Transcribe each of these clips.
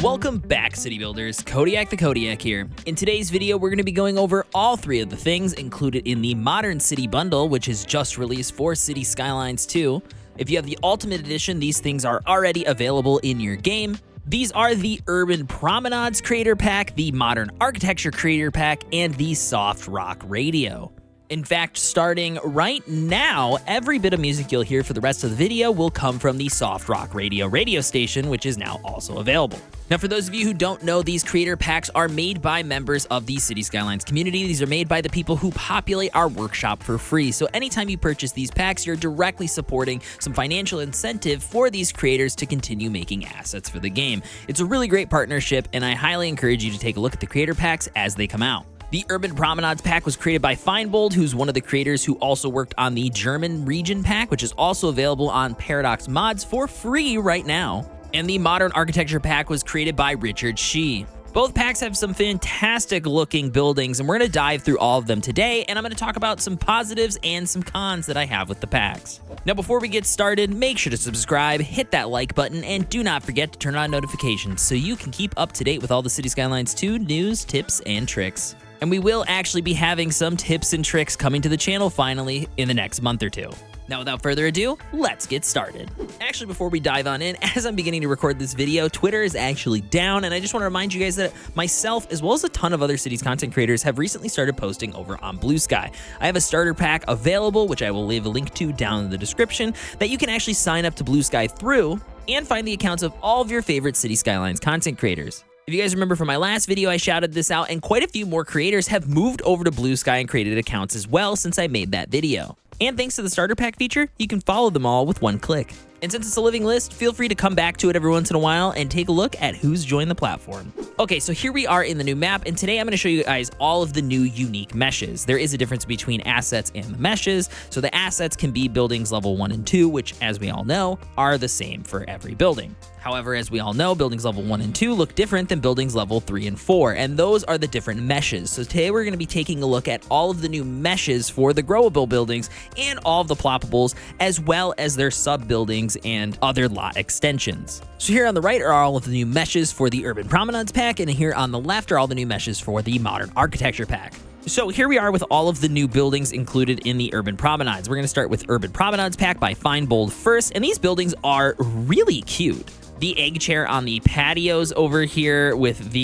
Welcome back, City Builders. CodiakTheKodiak here. In today's video, we're going to be going over all three of the things included in the Modern City Bundle, which is just released for Cities Skylines II. If you have the Ultimate Edition, these things are already available in your game. These are the Urban Promenades Creator Pack, the Modern Architecture Creator Pack, and the Soft Rock Radio. In fact, starting right now, every bit of music you'll hear for the rest of the video will come from the Soft Rock radio station, which is now also available. Now, for those of you who don't know, these creator packs are made by members of the Cities Skylines community. These are made by the people who populate our workshop for free. So anytime you purchase these packs, you're directly supporting some financial incentive for these creators to continue making assets for the game. It's a really great partnership, and I highly encourage you to take a look at the creator packs as they come out. The Urban Promenades pack was created by Feindbold, who's one of the creators who also worked on the German region pack, which is also available on Paradox mods for free right now. And the Modern Architecture pack was created by Richard Shi. Both packs have some fantastic looking buildings, and we're going to dive through all of them today, and I'm going to talk about some positives and some cons that I have with the packs. Now, before we get started, make sure to subscribe, hit that like button, and do not forget to turn on notifications so you can keep up to date with all the Cities Skylines II news, tips, and tricks. And we will actually be having some tips and tricks coming to the channel finally in the next month or two. Now, without further ado, let's get started. Actually, before we dive on in, as I'm beginning to record this video, Twitter is actually down, and I just want to remind you guys that myself, as well as a ton of other Cities content creators, have recently started posting over on BlueSky. I have a starter pack available, which I will leave a link to down in the description, that you can actually sign up to BlueSky through and find the accounts of all of your favorite Cities Skylines content creators. If you guys remember from my last video, I shouted this out, and quite a few more creators have moved over to BlueSky and created accounts as well since I made that video. And thanks to the starter pack feature, you can follow them all with one click. And since it's a living list, feel free to come back to it every once in a while and take a look at who's joined the platform. Okay, so here we are in the new map, and today I'm going to show you guys all of the new unique meshes. There is a difference between assets and the meshes, so the assets can be buildings level 1 and 2, which, as we all know, are the same for every building. However, as we all know, buildings level 1 and 2 look different than buildings level 3 and 4, and those are the different meshes. So today we're going to be taking a look at all of the new meshes for the growable buildings and all of the ploppables, as well as their sub-buildings and other lot extensions. So here on the right are all of the new meshes for the Urban Promenades pack, and here on the left are all the new meshes for the Modern Architecture pack. So here we are with all of the new buildings included in the Urban Promenades. We're going to start with Urban Promenades pack by Feindbold first, and these buildings are really cute. The egg chair on the patios over here with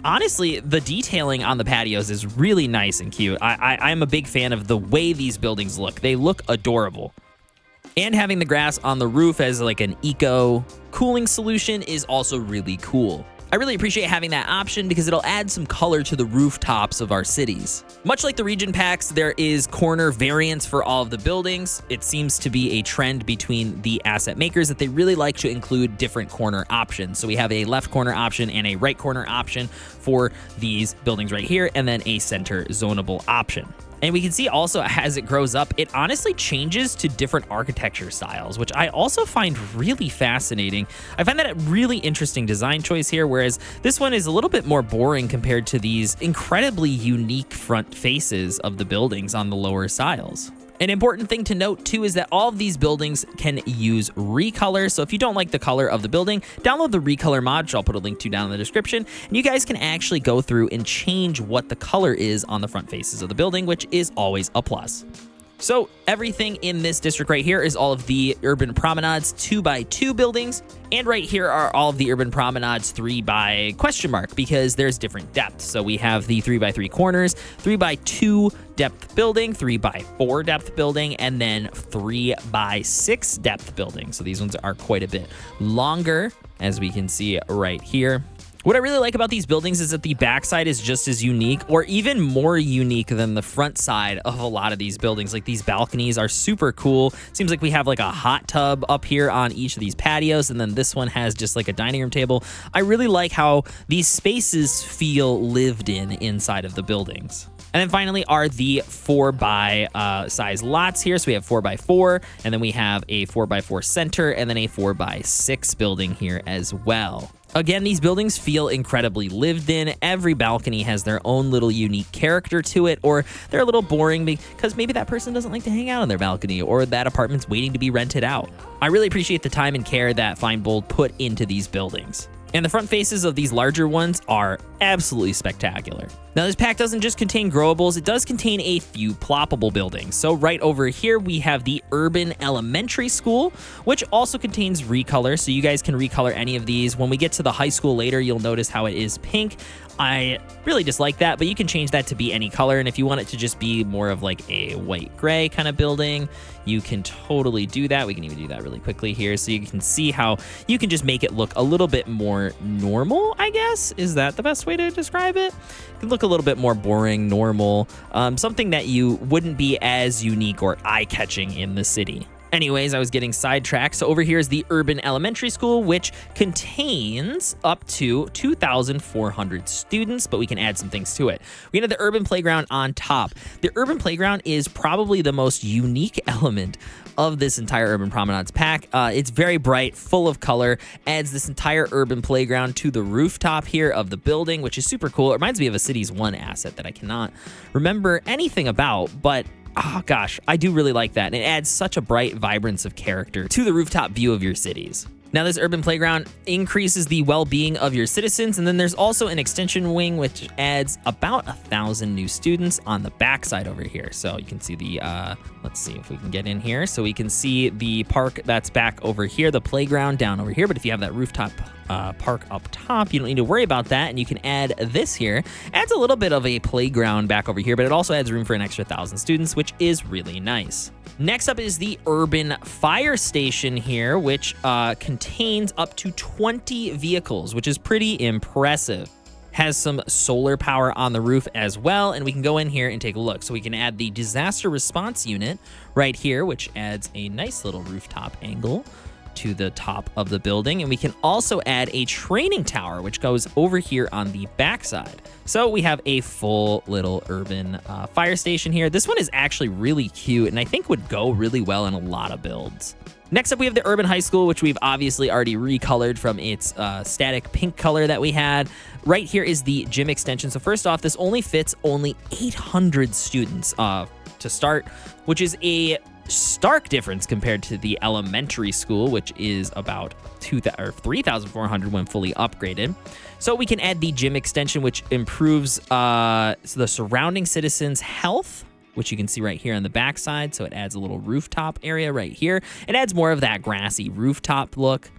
honestly, the detailing on the patios is really nice and cute. I'm a big fan of the way these buildings look. They look adorable. And having the grass on the roof as like an eco cooling solution is also really cool. I really appreciate having that option because it'll add some color to the rooftops of our cities. Much like the region packs, there is corner variants for all of the buildings. It seems to be a trend between the asset makers that they really like to include different corner options. So we have a left corner option and a right corner option for these buildings right here, and then a center zonable option. And we can see also as it grows up, it honestly changes to different architecture styles, which I also find really fascinating. I find that a really interesting design choice here, whereas this one is a little bit more boring compared to these incredibly unique front faces of the buildings on the lower styles. An important thing to note too is that all of these buildings can use recolor. So if you don't like the color of the building, download the recolor mod, which I'll put a link to down in the description, and you guys can actually go through and change what the color is on the front faces of the building, which is always a plus. So everything in this district right here is all of the Urban Promenades 2x2 buildings, and right here are all of the Urban Promenades 3x ? Because there's different depths. So we have the 3x3 corners, 3x2 depth building, 3x4 depth building, and then 3x6 depth building. So these ones are quite a bit longer, as we can see right here. What I really like about these buildings is that the backside is just as unique or even more unique than the front side of a lot of these buildings. Like, these balconies are super cool. Seems like we have like a hot tub up here on each of these patios, and then this one has just like a dining room table. I really like how these spaces feel lived in inside of the buildings. And then finally are the 4x size lots here. So we have 4x4, and then we have a 4x4 center, and then a 4x6 building here as well. Again, these buildings feel incredibly lived in. Every balcony has their own little unique character to it, or they're a little boring because maybe that person doesn't like to hang out on their balcony, or that apartment's waiting to be rented out. I really appreciate the time and care that Feindbold put into these buildings. And the front faces of these larger ones are absolutely spectacular. Now, this pack doesn't just contain growables, it does contain a few ploppable buildings. So right over here, we have the Urban Elementary School, which also contains recolor, so you guys can recolor any of these. When we get to the high school later, you'll notice how it is pink. I really dislike that, but you can change that to be any color, and if you want it to just be more of like a white-gray kind of building, you can totally do that. We can even do that really quickly here, so you can see how you can just make it look a little bit more normal, I guess. Is that the best way to describe it? It can look a little bit more boring, normal, something that you wouldn't be as unique or eye-catching in the city. Anyways, I was getting sidetracked. So over here is the Urban Elementary School, which contains up to 2,400 students, but we can add some things to it. We have the Urban Playground on top. The Urban Playground is probably the most unique element of this entire Urban Promenades pack. It's very bright, full of color, adds this entire urban playground to the rooftop here of the building, which is super cool. It reminds me of a Cities 1 asset that I cannot remember anything about, but oh gosh, I do really like that. And it adds such a bright vibrance of character to the rooftop view of your cities. Now, this urban playground increases the well-being of your citizens, and then there's also an extension wing which adds about 1,000 new students on the backside over here. So you can see the, let's see if we can get in here. So we can see the park that's back over here, the playground down over here. But if you have that rooftop park up top, you don't need to worry about that, and you can add this here. Adds a little bit of a playground back over here, but it also adds room for an extra 1,000 students, which is really nice. Next up is the Urban Fire Station here, which contains up to 20 vehicles, which is pretty impressive. Has some solar power on the roof as well, and we can go in here and take a look. So we can add the disaster response unit right here, which adds a nice little rooftop angle to the top of the building, and we can also add a training tower, which goes over here on the backside. So we have a full little urban fire station here. This one is actually really cute, and I think would go really well in a lot of builds. Next up, we have the Urban High School, which we've obviously already recolored from its static pink color that we had. Right here is the gym extension. So first off, this only fits 800 students to start, which is a stark difference compared to the elementary school, which is about 3,400 when fully upgraded. So we can add the gym extension, which improves the surrounding citizens' health, which you can see right here on the backside. So it adds a little rooftop area right here. It adds more of that grassy rooftop look.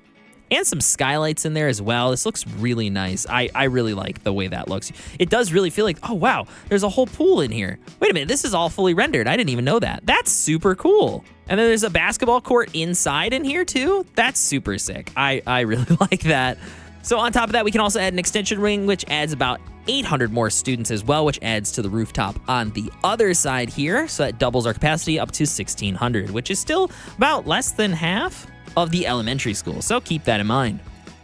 And some skylights in there as well. This looks really nice. I really like the way that looks. It does really feel like, oh wow, there's a whole pool in here. Wait a minute, this is all fully rendered. I didn't even know that. That's super cool. And then there's a basketball court inside in here too. That's super sick. I really like that. So on top of that, we can also add an extension ring, which adds about 800 more students as well, which adds to the rooftop on the other side here. So that doubles our capacity up to 1,600, which is still about less than half of the elementary school, so keep that in mind.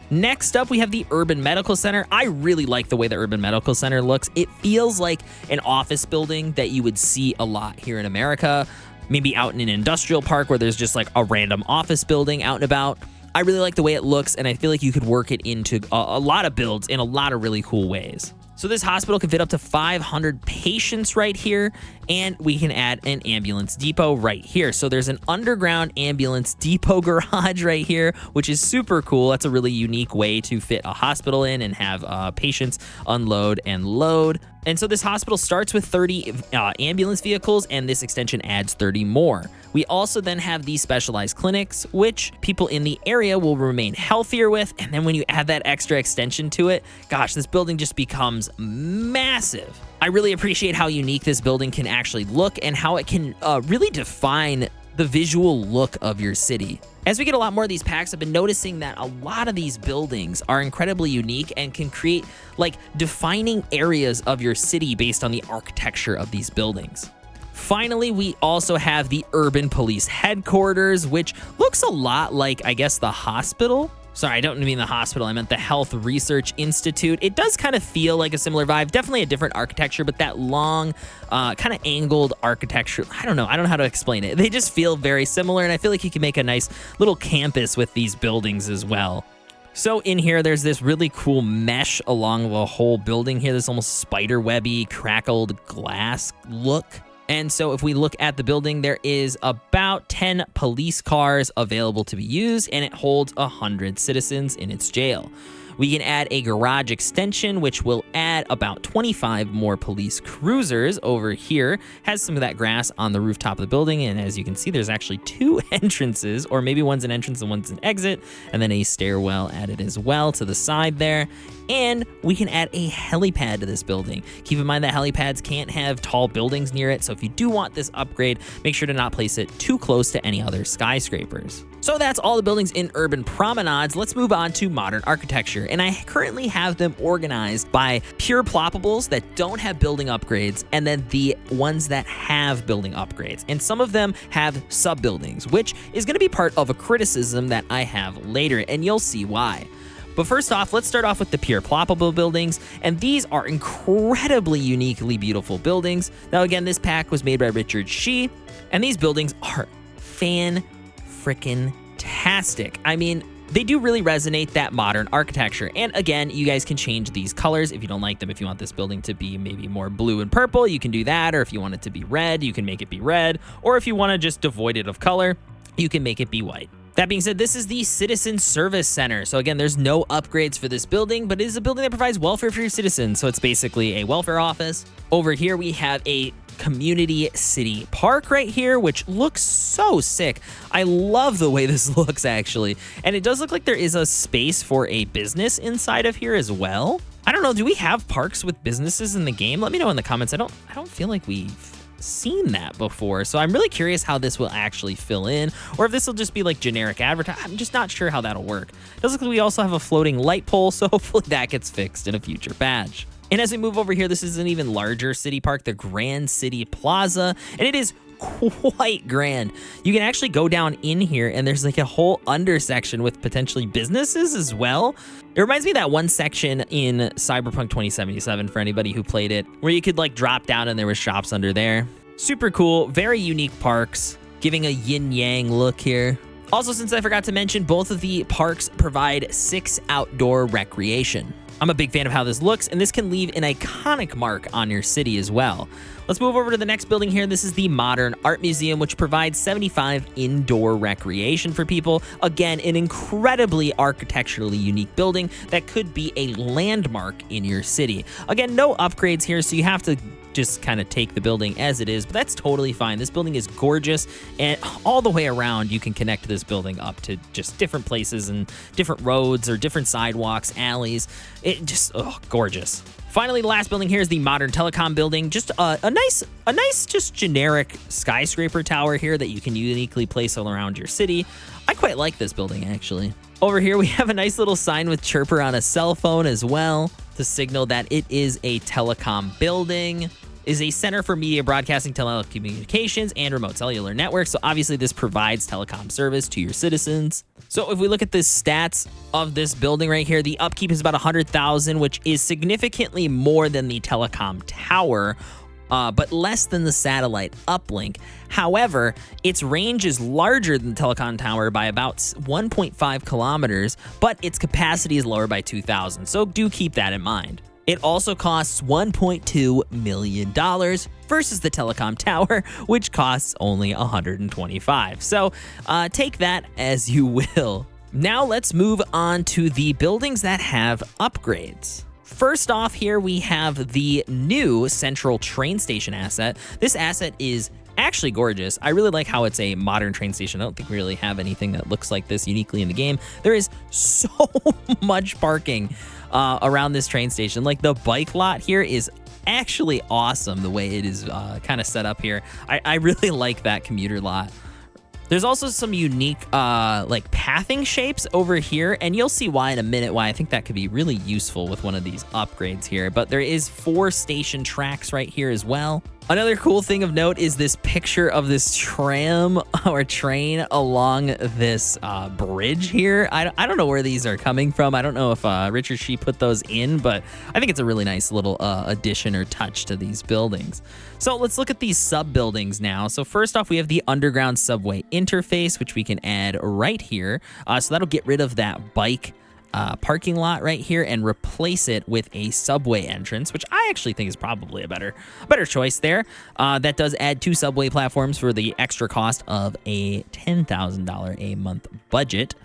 Next up, we have the Urban Medical Center. I really like the way the Urban Medical Center looks. It feels like an office building that you would see a lot here in America, maybe out in an industrial park where there's just like a random office building out and about. I really like the way it looks, and I feel like you could work it into a lot of builds in a lot of really cool ways. So this hospital can fit up to 500 patients right here, and we can add an ambulance depot right here. So there's an underground ambulance depot garage right here, which is super cool. That's a really unique way to fit a hospital in and have patients unload and load. And so this hospital starts with 30 ambulance vehicles, and this extension adds 30 more. We also then have these specialized clinics, which people in the area will remain healthier with. And then when you add that extra extension to it, gosh, this building just becomes massive. I really appreciate how unique this building can actually look and how it can really define the visual look of your city. As we get a lot more of these packs, I've been noticing that a lot of these buildings are incredibly unique and can create like defining areas of your city based on the architecture of these buildings. Finally, we also have the Urban Police Headquarters, which looks a lot like, I guess, the hospital. Sorry, I don't mean the hospital, I meant the Health Research Institute. It does kind of feel like a similar vibe, definitely a different architecture, but that long, kind of angled architecture, I don't know how to explain it. They just feel very similar, and I feel like you can make a nice little campus with these buildings as well. So in here, there's this really cool mesh along the whole building here, this almost spider-webby, crackled glass look. And so if we look at the building, there is about 10 police cars available to be used, and it holds 100 citizens in its jail. We can add a garage extension, which will add about 25 more police cruisers over here. Has some of that grass on the rooftop of the building, and as you can see, there's actually 2 entrances, or maybe one's an entrance and one's an exit, and then a stairwell added as well to the side there. And we can add a helipad to this building. Keep in mind that helipads can't have tall buildings near it, so if you do want this upgrade, make sure to not place it too close to any other skyscrapers. So that's all the buildings in Urban Promenades. Let's move on to modern architecture. And I currently have them organized by pure ploppables that don't have building upgrades, and then the ones that have building upgrades. And some of them have sub-buildings, which is gonna be part of a criticism that I have later, and you'll see why. But first off, let's start off with the pure ploppable buildings, and these are incredibly uniquely beautiful buildings. Now again, this pack was made by Richard Shi, and these buildings are fan-frickin-tastic. I mean, they do really resonate that modern architecture. And again, you guys can change these colors if you don't like them. If you want this building to be maybe more blue and purple, you can do that. Or if you want it to be red, you can make it be red. Or if you want to just devoid it of color, you can make it be white. That being said, this is the Citizen Service Center. So again, there's no upgrades for this building, but it is a building that provides welfare for your citizens. So it's basically a welfare office. Over here, we have a community city park right here, which looks so sick. I love the way this looks, actually. And it does look like there is a space for a business inside of here as well. I don't know, do we have parks with businesses in the game? Let me know in the comments. I don't feel like we've seen that before, so I'm really curious how this will actually fill in, or if this will just be like generic advertising. I'm just not sure how that'll work. It does look like we also have a floating light pole, so hopefully that gets fixed in a future patch. And as we move over here, this is an even larger city park, the Grand City Plaza, and it is quite grand. You can actually go down in here, and there's like a whole undersection with potentially businesses as well. It reminds me of that one section in Cyberpunk 2077 for anybody who played it, where you could like drop down and there was shops under there. Super cool, very unique parks, giving a yin-yang look here. Also, since I forgot to mention, both of the parks provide 6 outdoor recreation. I'm a big fan of how this looks, and this can leave an iconic mark on your city as well. Let's move over to the next building here. This is the Modern Art Museum, which provides 75 indoor recreation for people. Again, an incredibly architecturally unique building that could be a landmark in your city. Again, no upgrades here, so you have to just kind of take the building as it is, but that's totally fine. This building is gorgeous, and all the way around you can connect this building up to just different places and different roads or different sidewalks, alleys. It just, gorgeous. Finally, the last building here is the Modern Telecom Building. Just a nice, just generic skyscraper tower here that you can uniquely place all around your city. I quite like this building, actually. Over here, we have a nice little sign with Chirper on a cell phone as well to signal that it is a telecom building. Is a center for media broadcasting, telecommunications, and remote cellular networks. So obviously this provides telecom service to your citizens. So if we look at the stats of this building right here, the upkeep is about 100,000, which is significantly more than the telecom tower, but less than the satellite uplink. However, its range is larger than the telecom tower by about 1.5 kilometers, but its capacity is lower by 2,000. So do keep that in mind. It also costs $1.2 million versus the telecom tower, which costs only $125. So take that as you will. Now let's move on to the buildings that have upgrades. First off here, we have the new Central Train Station asset. This asset is actually gorgeous. I really like how it's a modern train station. I don't think we really have anything that looks like this uniquely in the game. There is so much parking around this train station. Like the bike lot here is actually awesome the way it is kind of set up here. I really like that commuter lot. There's also some unique like pathing shapes over here, and you'll see why in a minute, why I think that could be really useful with one of these upgrades here. But there is 4 station tracks right here as well. Another cool thing of note is this picture of this tram or train along this bridge here. I don't know where these are coming from. I don't know if Richard Shi put those in, but I think it's a really nice little addition or touch to these buildings. So let's look at these sub-buildings now. So first off, we have the underground subway interface, which we can add right here. So that'll get rid of that bike parking lot right here and replace it with a subway entrance, which I actually think is probably a better choice there. That does add 2 subway platforms for the extra cost of a $10,000 a month budget.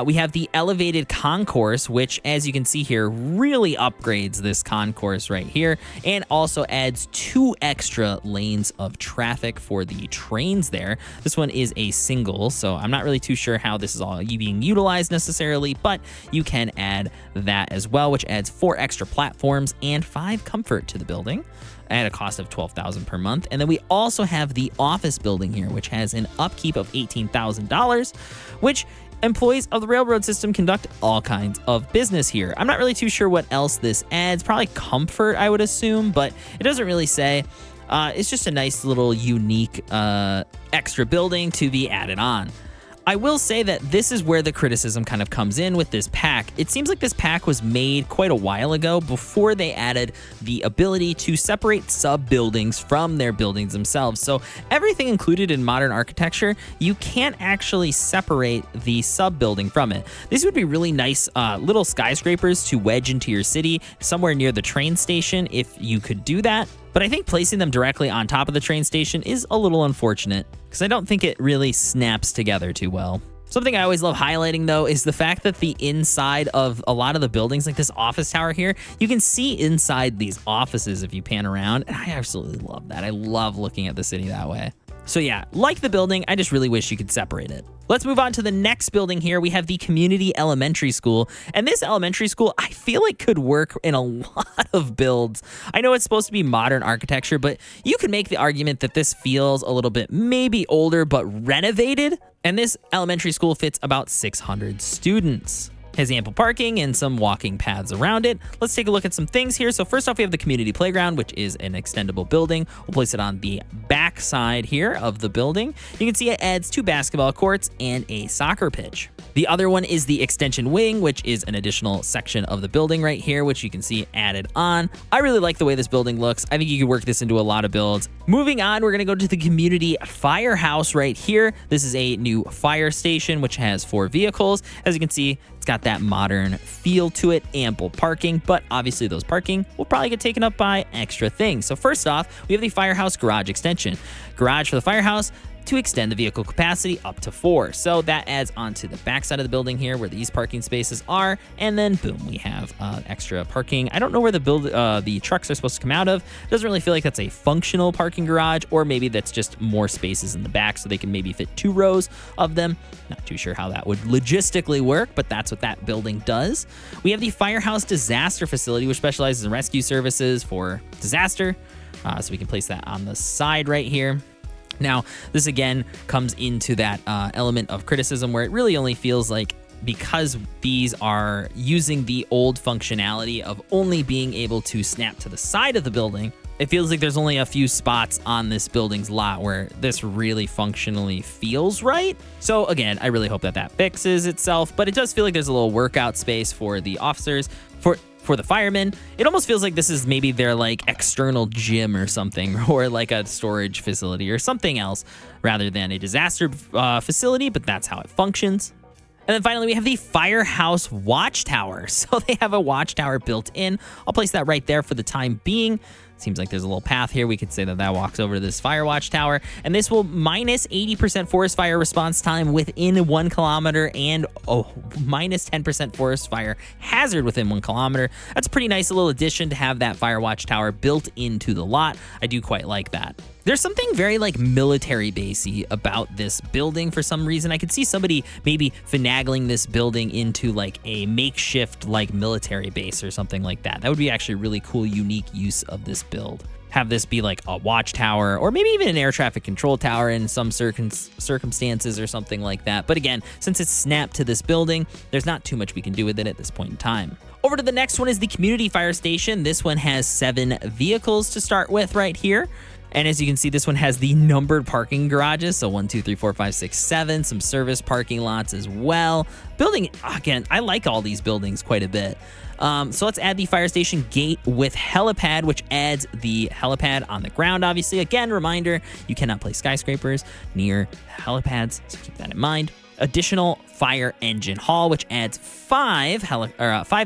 We have the elevated concourse, which, as you can see here, really upgrades this concourse right here and also adds 2 extra lanes of traffic for the trains there. This one is a single, so I'm not really too sure how this is all being utilized necessarily, but you can add that as well, which adds 4 extra platforms and 5 comfort to the building at a cost of $12,000 per month. And then we also have the office building here, which has an upkeep of $18,000, which employees of the railroad system conduct all kinds of business here. I'm not really too sure what else this adds. Probably comfort, I would assume, but it doesn't really say. It's just a nice little unique extra building to be added on. I will say that this is where the criticism kind of comes in with this pack. It seems like this pack was made quite a while ago before they added the ability to separate sub-buildings from their buildings themselves. So everything included in modern architecture, you can't actually separate the sub-building from it. These would be really nice little skyscrapers to wedge into your city somewhere near the train station if you could do that. But I think placing them directly on top of the train station is a little unfortunate because I don't think it really snaps together too well. Something I always love highlighting, though, is the fact that the inside of a lot of the buildings, like this office tower here, you can see inside these offices if you pan around, and I absolutely love that. I love looking at the city that way. So yeah, like the building, I just really wish you could separate it. Let's move on to the next building here. We have the Community Elementary School. And this elementary school, I feel like could work in a lot of builds. I know it's supposed to be modern architecture, but you could make the argument that this feels a little bit maybe older, but renovated. And this elementary school fits about 600 students. Has ample parking and some walking paths around it. Let's take a look at some things here. So first off, we have the community playground, which is an extendable building. We'll place it on the back side here of the building. You can see it adds 2 basketball courts and a soccer pitch. The other one is the extension wing, which is an additional section of the building right here, which you can see added on. I really like the way this building looks. I think you could work this into a lot of builds. Moving on, we're gonna go to the community firehouse right here. This is a new fire station, which has 4 vehicles. As you can see, it's got that modern feel to it, ample parking, but obviously those parking will probably get taken up by extra things. So first off, we have the firehouse garage extension. Garage for the firehouse to extend the vehicle capacity up to 4. So that adds onto the back side of the building here where these parking spaces are, and then boom, we have extra parking. I don't know where the trucks are supposed to come out of. It doesn't really feel like that's a functional parking garage, or maybe that's just more spaces in the back so they can maybe fit 2 rows of them. Not too sure how that would logistically work, but that's what that building does. We have the Firehouse Disaster Facility, which specializes in rescue services for disaster. So we can place that on the side right here. Now, this again comes into that element of criticism where it really only feels like, because these are using the old functionality of only being able to snap to the side of the building, it feels like there's only a few spots on this building's lot where this really functionally feels right. So again, I really hope that that fixes itself, but it does feel like there's a little workout space for the officers, for the firemen. It almost feels like this is maybe their like external gym or something, or like a storage facility or something else rather than a disaster facility, but that's how it functions. And then finally, we have the Firehouse Watchtower. So they have a watchtower built in. I'll place that right there for the time being. Seems like there's a little path here. We could say that walks over to this fire watchtower, and this will minus 80% forest fire response time within 1 kilometer and minus 10% forest fire hazard within 1 kilometer. That's a pretty nice little addition to have that fire watchtower built into the lot. I do quite like that. There's something very like military basey about this building for some reason. I could see somebody maybe finagling this building into like a makeshift like military base or something like that. That would be actually a really cool, unique use of this build. Have this be like a watchtower or maybe even an air traffic control tower in some circumstances or something like that. But again, since it's snapped to this building, there's not too much we can do with it at this point in time. Over to the next one is the community fire station. This one has 7 vehicles to start with right here. And as you can see, this one has the numbered parking garages. So 1, 2, 3, 4, 5, 6, 7, some service parking lots as well. Building, again, I like all these buildings quite a bit. So let's add the fire station gate with helipad, which adds the helipad on the ground, obviously. Again, reminder, you cannot place skyscrapers near helipads, so keep that in mind. additional fire engine hall, which adds 5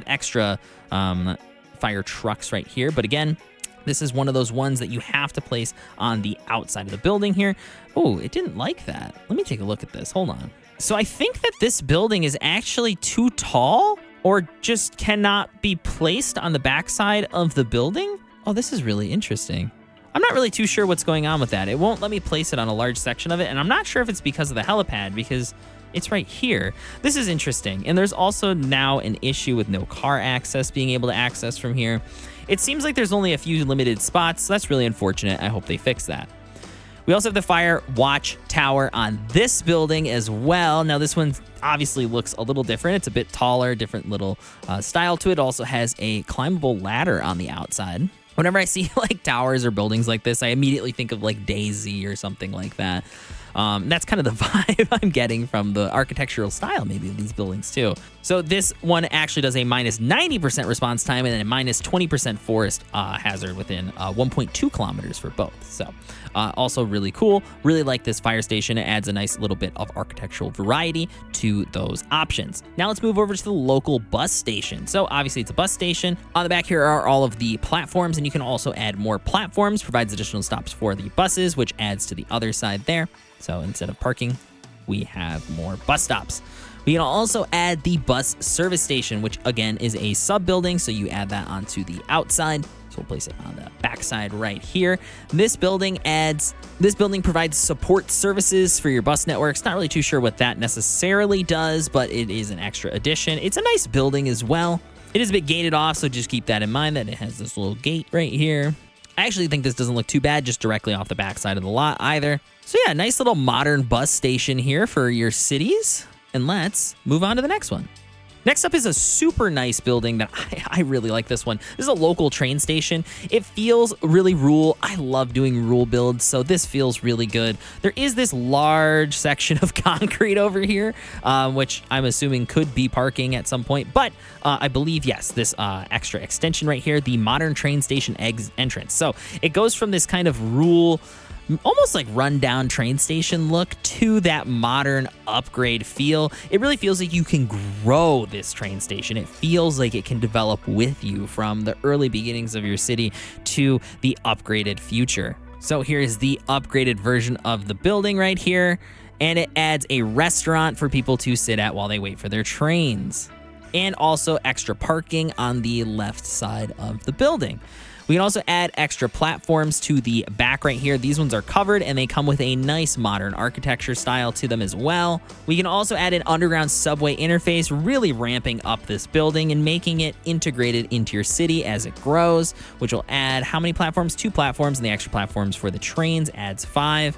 extra fire trucks right here. But again, this is one of those ones that you have to place on the outside of the building here. Oh, it didn't like that. Let me take a look at this. Hold on. So I think that this building is actually too tall or just cannot be placed on the backside of the building. Oh, this is really interesting. I'm not really too sure what's going on with that. It won't let me place it on a large section of it, and I'm not sure if it's because of the helipad, because it's right here. This is interesting. And there's also now an issue with no car access being able to access from here. It seems like there's only a few limited spots, so that's really unfortunate. I hope they fix that. We also have the fire watch tower on this building as well. Now, this one obviously looks a little different. It's a bit taller, different little style to it. Also has a climbable ladder on the outside. Whenever I see like towers or buildings like this, I immediately think of like DayZ or something like that. That's kind of the vibe I'm getting from the architectural style maybe of these buildings too. So this one actually does a minus 90% response time and then a minus 20% forest hazard within 1.2 kilometers for both. So also really cool. Really like this fire station. It adds a nice little bit of architectural variety to those options. Now let's move over to the local bus station. So obviously it's a bus station. On the back here are all of the platforms, and you can also add more platforms, provides additional stops for the buses, which adds to the other side there. So instead of parking, we have more bus stops. We can also add the bus service station, which again is a sub building. So you add that onto the outside. So we'll place it on the backside right here. This building provides support services for your bus networks. Not really too sure what that necessarily does, but it is an extra addition. It's a nice building as well. It is a bit gated off, so just keep that in mind that it has this little gate right here. I actually think this doesn't look too bad just directly off the backside of the lot either. So yeah, nice little modern bus station here for your cities. And let's move on to the next one. Next up is a super nice building that I really like this one. This is a local train station. It feels really rural. I love doing rural builds, so this feels really good. There is this large section of concrete over here, which I'm assuming could be parking at some point. But I believe, yes, this extra extension right here, the modern train station entrance. So it goes from this kind of rural, almost like rundown train station look to that modern upgrade feel. It really feels like you can grow this train station. It feels like it can develop with you from the early beginnings of your city to the upgraded future. So here's the upgraded version of the building right here, and it adds a restaurant for people to sit at while they wait for their trains, and also extra parking on the left side of the building. We can also add extra platforms to the back right here. These ones are covered and they come with a nice modern architecture style to them as well. We can also add an underground subway interface, really ramping up this building and making it integrated into your city as it grows, which will add how many platforms? 2 platforms, and the extra platforms for the trains adds 5.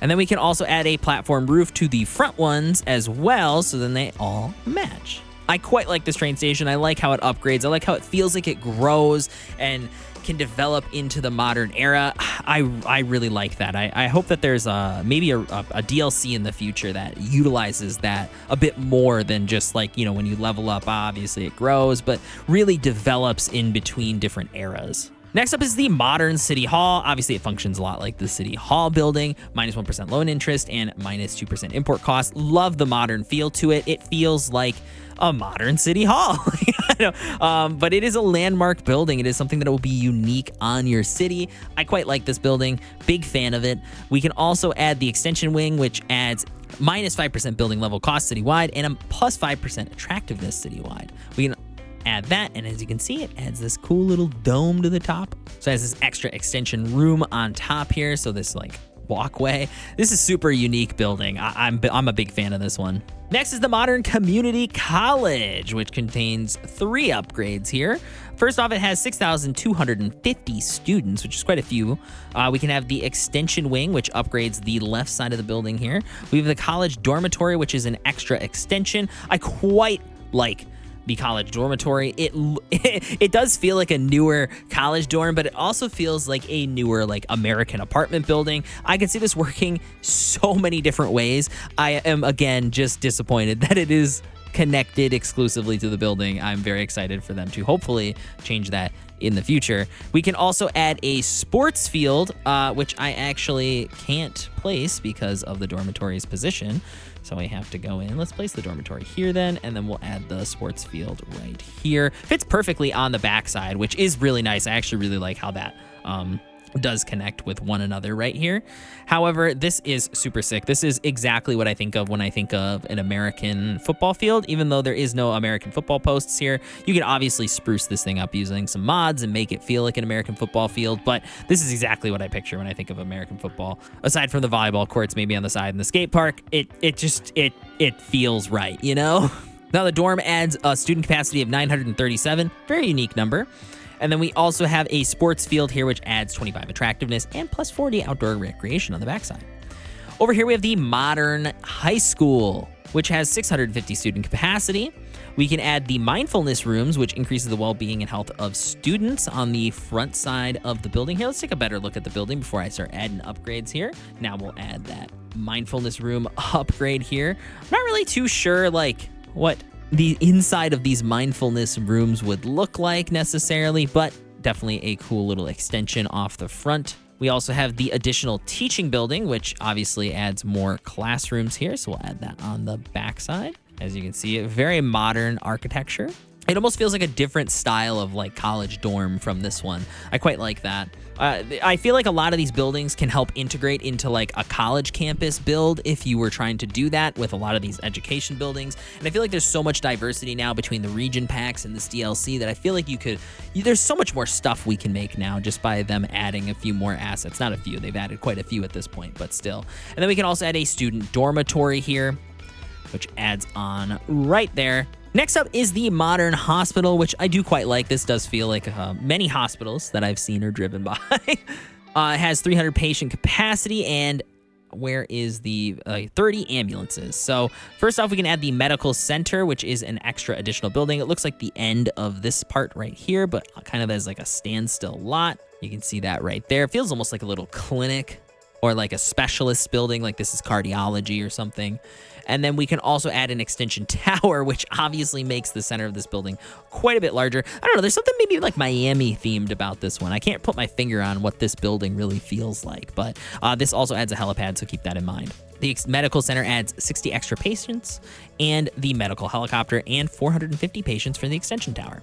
And then we can also add a platform roof to the front ones as well, so then they all match. I quite like this train station. I like how it upgrades. I like how it feels like it grows and can develop into the modern era. I really like that. I hope that there's maybe a DLC in the future that utilizes that a bit more than just like, you know, when you level up, obviously it grows, but really develops in between different eras. Next up is the modern City Hall. Obviously, it functions a lot like the City Hall building, minus 1% loan interest and minus 2% import cost. Love the modern feel to it. It feels like a modern City Hall. But it is a landmark building. It is something that will be unique on your city. I quite like this building. Big fan of it. We can also add the extension wing, which adds minus 5% building level cost citywide and a plus 5% attractiveness citywide. We can add that, and as you can see, it adds this cool little dome to the top. So it has this extra extension room on top here, so this like walkway. This is super unique building. I'm a big fan of this one. Next is the modern community college, which contains 3 upgrades here. First off, it has 6,250 students, which is quite a few. We can have the extension wing, which upgrades the left side of the building here. We have the college dormitory, which is an extra extension. I quite like the college dormitory. It does feel like a newer college dorm, but it also feels like a newer like American apartment building. I could see this working so many different ways. I am again just disappointed that it is connected exclusively to the building. I'm very excited for them to hopefully change that in the future. We can also add a sports field, which I actually can't place because of the dormitory's position. So we have to go in. Let's place the dormitory here then, and then we'll add the sports field right here. Fits perfectly on the backside, which is really nice. I actually really like how that does connect with one another right here. However, this is super sick. This is exactly what I think of when I think of an American football field. Even though there is no American football posts here, you can obviously spruce this thing up using some mods and make it feel like an American football field, but this is exactly what I picture when I think of American football. Aside from the volleyball courts maybe on the side and the skate park, it feels right, you know? Now the dorm adds a student capacity of 937, very unique number. And then we also have a sports field here, which adds 25 attractiveness and plus 40 outdoor recreation on the backside. Over here, we have the modern high school, which has 650 student capacity. We can add the mindfulness rooms, which increases the well-being and health of students on the front side of the building here. Let's take a better look at the building before I start adding upgrades here. Now we'll add that mindfulness room upgrade here. I'm not really too sure, like, what the inside of these mindfulness rooms would look like necessarily, but definitely a cool little extension off the front. We also have the additional teaching building, which obviously adds more classrooms here. So we'll add that on the backside. As you can see, a very modern architecture. It almost feels like a different style of like college dorm from this one. I quite like that. I feel like a lot of these buildings can help integrate into like a college campus build if you were trying to do that with a lot of these education buildings. And I feel like there's so much diversity now between the region packs and this DLC that I feel like there's so much more stuff we can make now just by them adding a few more assets. Not a few, they've added quite a few at this point, but still. And then we can also add a student dormitory here, which adds on right there. Next up is the modern hospital, which I do quite like. This does feel like many hospitals that I've seen or driven by. It has 300 patient capacity, and where is the 30 ambulances. So first off, we can add the medical center, which is an extra additional building. It looks like the end of this part right here, but kind of as like a standstill lot. You can see that right there. It feels almost like a little clinic or like a specialist building, like this is cardiology or something. And then we can also add an extension tower, which obviously makes the center of this building quite a bit larger. I don't know, there's something maybe like Miami themed about this one. I can't put my finger on what this building really feels like, but this also adds a helipad, so keep that in mind. The medical center adds 60 extra patients and the medical helicopter and 450 patients for the extension tower.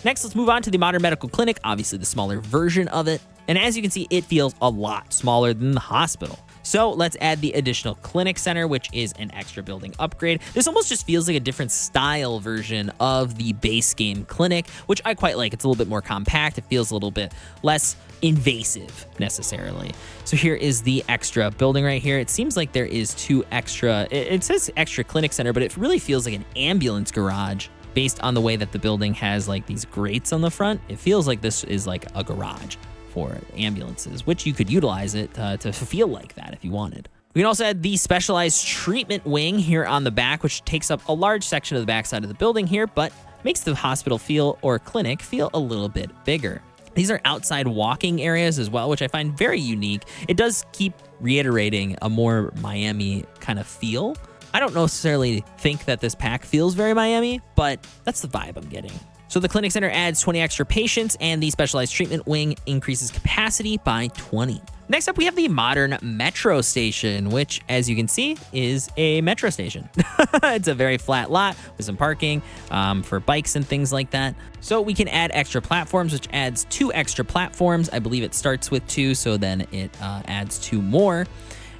Next, let's move on to the modern medical clinic, obviously the smaller version of it. And as you can see, it feels a lot smaller than the hospital. So let's add the additional clinic center, which is an extra building upgrade. This almost just feels like a different style version of the base game clinic, which I quite like. It's a little bit more compact. It feels a little bit less invasive necessarily. So here is the extra building right here. It seems like there is two extra, it says extra clinic center, but it really feels like an ambulance garage. Based on the way that the building has like these grates on the front, it feels like this is like a garage for ambulances, which you could utilize it to feel like that if you wanted. We can also add the specialized treatment wing here on the back, which takes up a large section of the backside of the building here, but makes the hospital or clinic feel a little bit bigger. These are outside walking areas as well, which I find very unique. It does keep reiterating a more Miami kind of feel. I don't necessarily think that this pack feels very Miami, but that's the vibe I'm getting. So the clinic center adds 20 extra patients, and the specialized treatment wing increases capacity by 20. Next up, we have the modern metro station, which, as you can see, is a metro station. It's a very flat lot with some parking for bikes and things like that. So we can add extra platforms, which adds 2 extra platforms. I believe it starts with 2, so then it adds 2 more.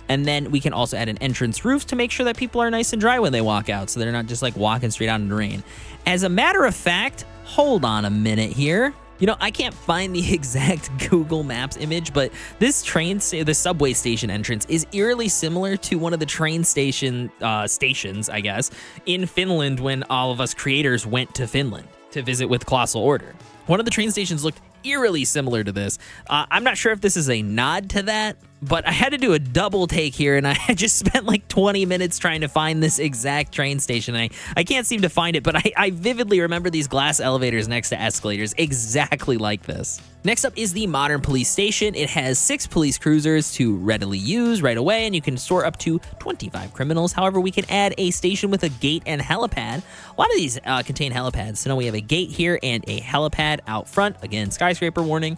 And then we can also add an entrance roof to make sure that people are nice and dry when they walk out, so they're not just like walking straight out in the rain. As a matter of fact, hold on a minute here. You know, I can't find the exact Google Maps image, but this the subway station entrance is eerily similar to one of the train stations, I guess, in Finland when all of us creators went to Finland to visit with Colossal Order. One of the train stations looked eerily similar to this. I'm not sure if this is a nod to that, but I had to do a double take here, and I just spent like 20 minutes trying to find this exact train station. I can't seem to find it, but I vividly remember these glass elevators next to escalators exactly like this. Next up is the modern police station. It has 6 police cruisers to readily use right away, and you can store up to 25 criminals. However, we can add a station with a gate and helipad. A lot of these contain helipads. So now we have a gate here and a helipad out front. Again, skyscraper warning.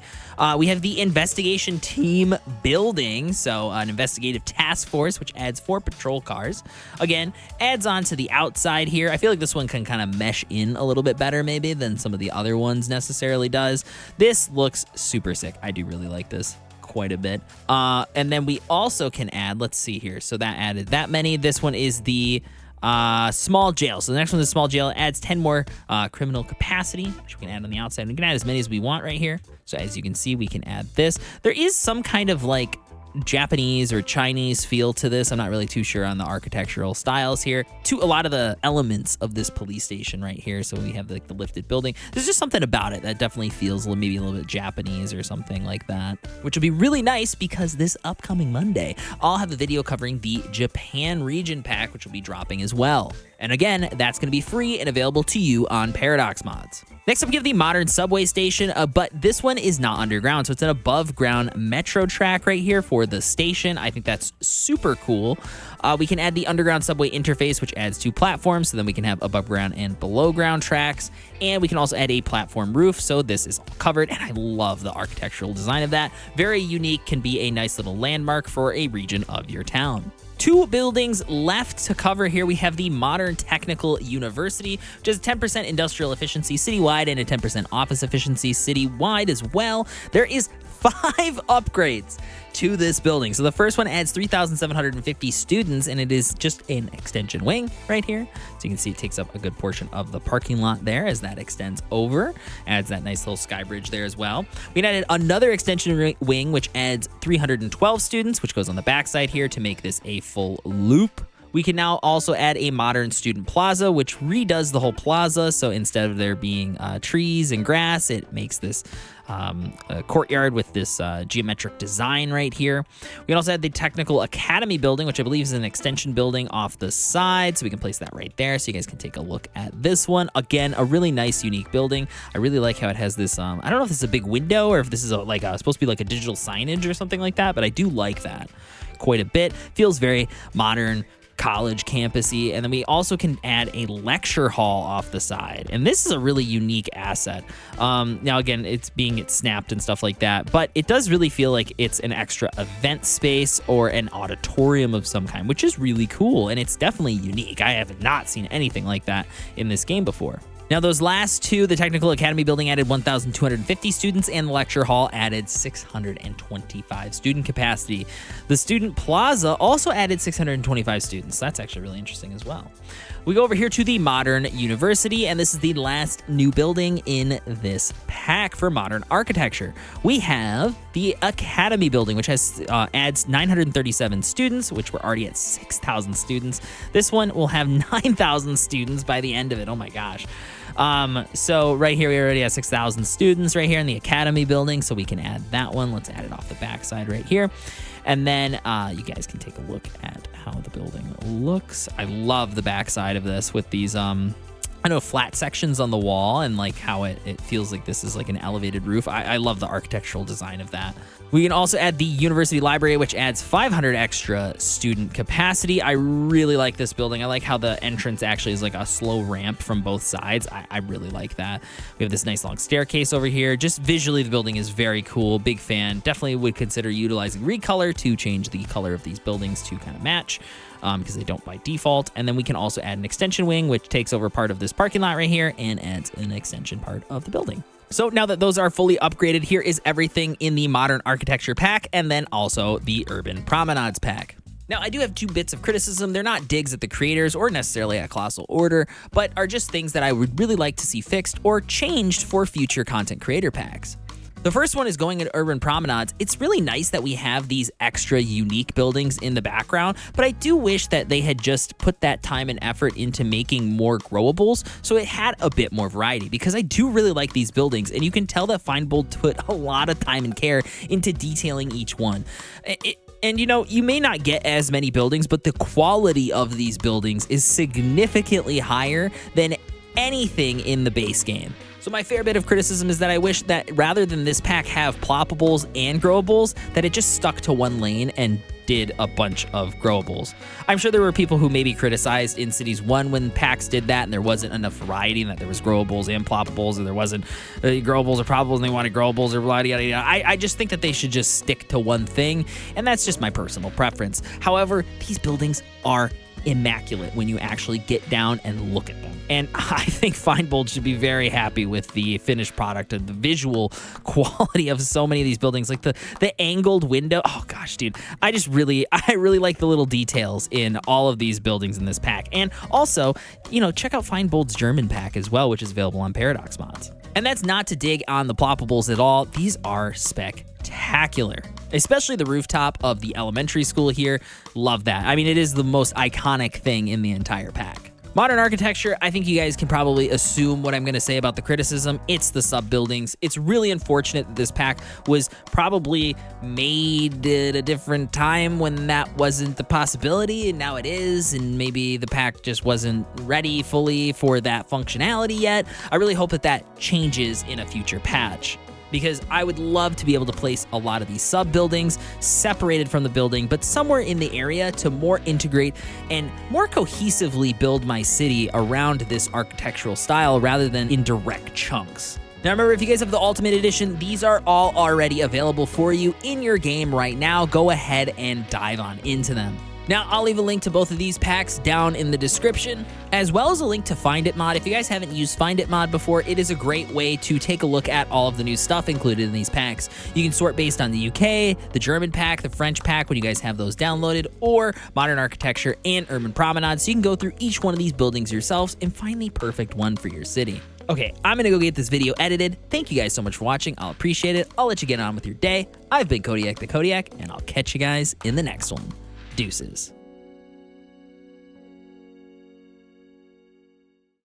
We have the investigation team building, wing, so an investigative task force, which adds 4 patrol cars. Again, adds on to the outside here. I feel like this one can kind of mesh in a little bit better maybe than some of the other ones necessarily does. This looks super sick. I do really like this quite a bit. And then we also can add, let's see here. So that added that many. This one is the small jail. So the next one is small jail. It adds 10 more criminal capacity, which we can add on the outside. We can add as many as we want right here. So as you can see, we can add this. There is some kind of like Japanese or Chinese feel to this. I'm not really too sure on the architectural styles here. To a lot of the elements of this police station right here. So we have the lifted building. There's just something about it that definitely feels maybe a little bit Japanese or something like that, which would be really nice because this upcoming Monday, I'll have a video covering the Japan region pack, which will be dropping as well. And again, that's going to be free and available to you on Paradox Mods. Next up, we have the modern subway station, but this one is not underground, so it's an above-ground metro track right here for the station. I think that's super cool. We can add the underground subway interface, which adds 2 platforms, so then we can have above-ground and below-ground tracks, and we can also add a platform roof, so this is all covered, and I love the architectural design of that. Very unique, can be a nice little landmark for a region of your town. 2 buildings left to cover here. We have the Modern Technical University, which is 10% industrial efficiency citywide and a 10% office efficiency citywide as well. There is 5 upgrades to this building. So the first one adds 3,750 students, and it is just an extension wing right here. So you can see it takes up a good portion of the parking lot there as that extends over. Adds that nice little sky bridge there as well. We added another extension wing, which adds 312 students, which goes on the backside here to make this a full loop. We can now also add a modern student plaza, which redoes the whole plaza. So instead of there being trees and grass, it makes this a courtyard with this geometric design right here. We can also add the Technical Academy building, which I believe is an extension building off the side. So we can place that right there so you guys can take a look at this one. Again, a really nice, unique building. I really like how it has this, I don't know if this is a big window or if this is supposed to be like a digital signage or something like that, but I do like that quite a bit. Feels very modern, college campusy. And then we also can add a lecture hall off the side, and this is a really unique asset. Now again, it's snapped and stuff like that, but it does really feel like it's an extra event space or an auditorium of some kind, which is really cool, and it's definitely unique. I have not seen anything like that in this game before. Now, those last 2, the Technical Academy building added 1,250 students, and the lecture hall added 625 student capacity. The student plaza also added 625 students. That's actually really interesting as well. We go over here to the Modern University, and this is the last new building in this pack for modern architecture. We have the Academy building, which adds 937 students, which we're already at 6,000 students. This one will have 9,000 students by the end of it. Oh my gosh. So right here, we already have 6,000 students right here in the Academy building, so we can add that one. Let's add it off the backside right here. And then you guys can take a look at how the building looks. I love the backside of this with these, flat sections on the wall and like how it feels like this is like an elevated roof. I love the architectural design of that. We can also add the University Library, which adds 500 extra student capacity. I really like this building. I like how the entrance actually is like a slow ramp from both sides. I really like that. We have this nice long staircase over here. Just visually, the building is very cool. Big fan. Definitely would consider utilizing recolor to change the color of these buildings to kind of match. Because they don't by default. And then we can also add an extension wing, which takes over part of this parking lot right here and adds an extension part of the building. So now that those are fully upgraded, here is everything in the Modern Architecture pack and then also the Urban Promenades pack. Now, I do have 2 bits of criticism. They're not digs at the creators or necessarily at Colossal Order, but are just things that I would really like to see fixed or changed for future content creator packs. The first one is going into Urban Promenades. It's really nice that we have these extra unique buildings in the background, but I do wish that they had just put that time and effort into making more growables so it had a bit more variety, because I do really like these buildings, and you can tell that Feindbold put a lot of time and care into detailing each one. And you may not get as many buildings, but the quality of these buildings is significantly higher than anything in the base game. So my fair bit of criticism is that I wish that rather than this pack have ploppables and growables, that it just stuck to one lane and did a bunch of growables. I'm sure there were people who maybe criticized in Cities 1 when packs did that and there wasn't enough variety and that there was growables and ploppables and there wasn't growables or probables and they wanted growables or blah, yada, yada. I just think that they should just stick to one thing, and that's just my personal preference. However, these buildings are immaculate when you actually get down and look at them. And I think Feindbold should be very happy with the finished product and the visual quality of so many of these buildings. Like the angled window. Oh gosh, dude. I really like the little details in all of these buildings in this pack. And also, check out Feindbold's German pack as well, which is available on Paradox mods. And that's not to dig on the ploppables at all. These are spectacular. Especially the rooftop of the elementary school here. Love that. I mean, it is the most iconic thing in the entire pack. Modern architecture, I think you guys can probably assume what I'm going to say about the criticism. It's the sub-buildings. It's really unfortunate that this pack was probably made at a different time when that wasn't the possibility, and now it is, and maybe the pack just wasn't ready fully for that functionality yet. I really hope that that changes in a future patch, because I would love to be able to place a lot of these sub-buildings separated from the building, but somewhere in the area to more integrate and more cohesively build my city around this architectural style rather than in direct chunks. Now remember, if you guys have the Ultimate Edition, these are all already available for you in your game right now. Go ahead and dive on into them. Now, I'll leave a link to both of these packs down in the description, as well as a link to Find It mod. If you guys haven't used Find It mod before, it is a great way to take a look at all of the new stuff included in these packs. You can sort based on the UK, the German pack, the French pack when you guys have those downloaded, or Modern Architecture and Urban Promenades, so you can go through each one of these buildings yourselves and find the perfect one for your city. Okay, I'm gonna go get this video edited. Thank you guys so much for watching. I'll appreciate it. I'll let you get on with your day. I've been Kodiak the Kodiak, and I'll catch you guys in the next one. Deuces.